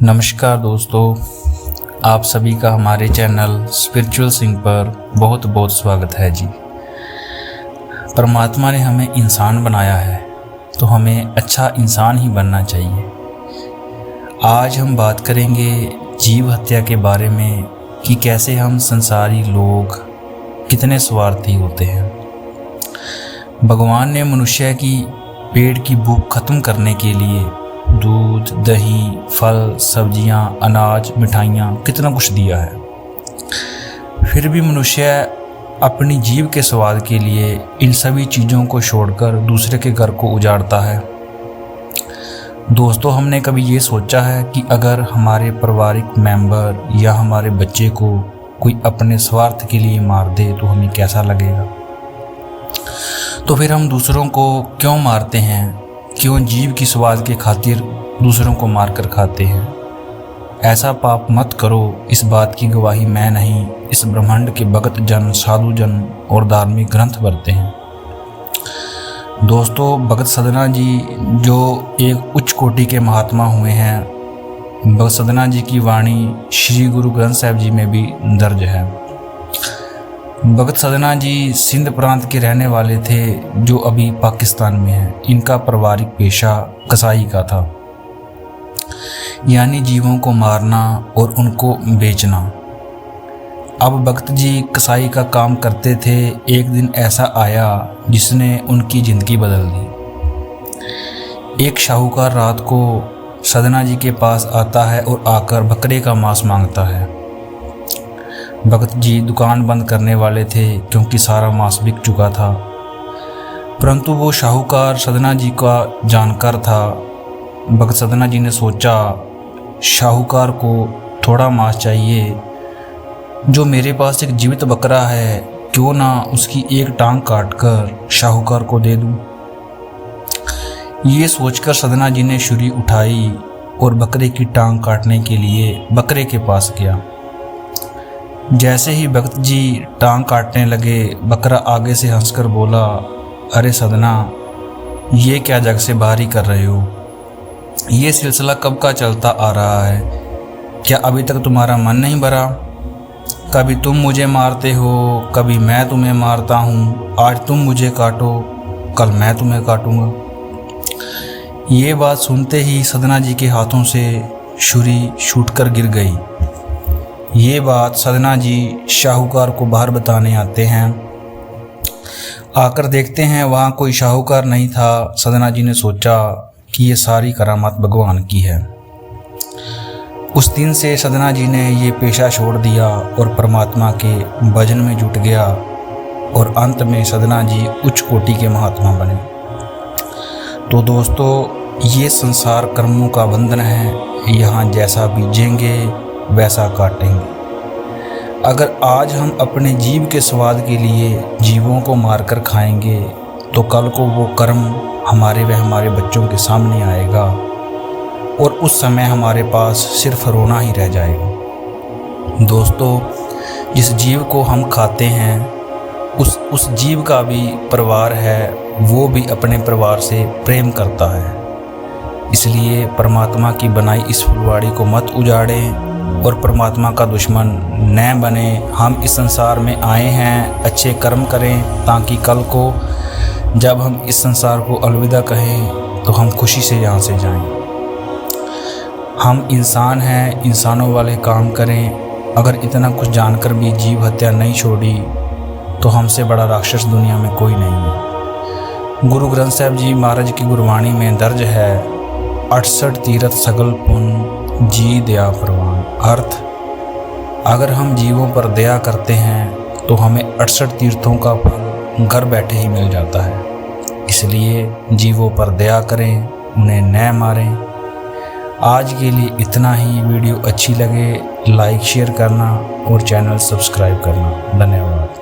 नमस्कार दोस्तों, आप सभी का हमारे चैनल स्पिरिचुअल सिंह पर बहुत बहुत स्वागत है जी। परमात्मा ने हमें इंसान बनाया है तो हमें अच्छा इंसान ही बनना चाहिए। आज हम बात करेंगे जीव हत्या के बारे में कि कैसे हम संसारी लोग कितने स्वार्थी होते हैं। भगवान ने मनुष्य की पेट की भूख खत्म करने के लिए दूध, दही, फल, सब्जियां, अनाज, मिठाइयाँ कितना कुछ दिया है। फिर भी मनुष्य अपनी जीभ के स्वाद के लिए इन सभी चीज़ों को छोड़कर दूसरे के घर को उजाड़ता है। दोस्तों, हमने कभी ये सोचा है कि अगर हमारे पारिवारिक मेंबर या हमारे बच्चे को कोई अपने स्वार्थ के लिए मार दे तो हमें कैसा लगेगा? तो फिर हम दूसरों को क्यों मारते हैं? क्यों जीव की स्वाद के खातिर दूसरों को मारकर खाते हैं? ऐसा पाप मत करो। इस बात की गवाही मैं नहीं, इस ब्रह्मांड के भगत जन, साधु जन और धार्मिक ग्रंथ भरते हैं। दोस्तों, भगत सदना जी जो एक उच्च कोटि के महात्मा हुए हैं, भगत सदना जी की वाणी श्री गुरु ग्रंथ साहिब जी में भी दर्ज है। भगत सदना जी सिंध प्रांत के रहने वाले थे जो अभी पाकिस्तान में है। इनका पारिवारिक पेशा कसाई का था, यानी जीवों को मारना और उनको बेचना। अब भगत जी कसाई का काम करते थे। एक दिन ऐसा आया जिसने उनकी ज़िंदगी बदल दी। एक शाहूकार रात को सदना जी के पास आता है और आकर बकरे का मांस मांगता है। भगत जी दुकान बंद करने वाले थे क्योंकि सारा मांस बिक चुका था, परंतु वो शाहूकार सदना जी का जानकार था। भगत सदना जी ने सोचा, शाहूकार को थोड़ा मांस चाहिए, जो मेरे पास एक जीवित बकरा है, क्यों ना उसकी एक टांग काटकर शाहूकार को दे दूं। ये सोचकर सदना जी ने छुरी उठाई और बकरे की टांग काटने के लिए बकरे के पास गया। जैसे ही भगत जी टांग काटने लगे, बकरा आगे से हंसकर बोला, अरे सदना, ये क्या जग से बाहरी कर रहे हो? ये सिलसिला कब का चलता आ रहा है? क्या अभी तक तुम्हारा मन नहीं भरा? कभी तुम मुझे मारते हो, कभी मैं तुम्हें मारता हूँ। आज तुम मुझे काटो, कल मैं तुम्हें काटूंगा। ये बात सुनते ही सदना जी के हाथों से छुरी छूटकर गिर गई। ये बात सदना जी शाहूकार को बाहर बताने आते हैं। आकर देखते हैं वहाँ कोई शाहूकार नहीं था। सदना जी ने सोचा कि ये सारी करामात भगवान की है। उस दिन से सदना जी ने ये पेशा छोड़ दिया और परमात्मा के भजन में जुट गया और अंत में सदना जी उच्च कोटि के महात्मा बने। तो दोस्तों, ये संसार कर्मों का बंधन है। यहाँ जैसा बीजेंगे वैसा काटेंगे। अगर आज हम अपने जीव के स्वाद के लिए जीवों को मारकर खाएंगे तो कल को वो कर्म हमारे व हमारे बच्चों के सामने आएगा और उस समय हमारे पास सिर्फ रोना ही रह जाएगा। दोस्तों, जिस जीव को हम खाते हैं उस जीव का भी परिवार है, वो भी अपने परिवार से प्रेम करता है। इसलिए परमात्मा की बनाई इस फुलवाड़ी को मत उजाड़ें और परमात्मा का दुश्मन न बने। हम इस संसार में आए हैं, अच्छे कर्म करें ताकि कल को जब हम इस संसार को अलविदा कहें तो हम खुशी से यहाँ से जाएं। हम इंसान हैं, इंसानों वाले काम करें। अगर इतना कुछ जानकर भी जीव हत्या नहीं छोड़ी तो हमसे बड़ा राक्षस दुनिया में कोई नहीं है। गुरु ग्रंथ साहिब जी महाराज की गुरबाणी में दर्ज है, 68 तीरथ सगल पुन जी दया परवान। अर्थ, अगर हम जीवों पर दया करते हैं तो हमें 68 तीर्थों का फल घर बैठे ही मिल जाता है। इसलिए जीवों पर दया करें, उन्हें न मारें। आज के लिए इतना ही। वीडियो अच्छी लगे लाइक शेयर करना और चैनल सब्सक्राइब करना। धन्यवाद।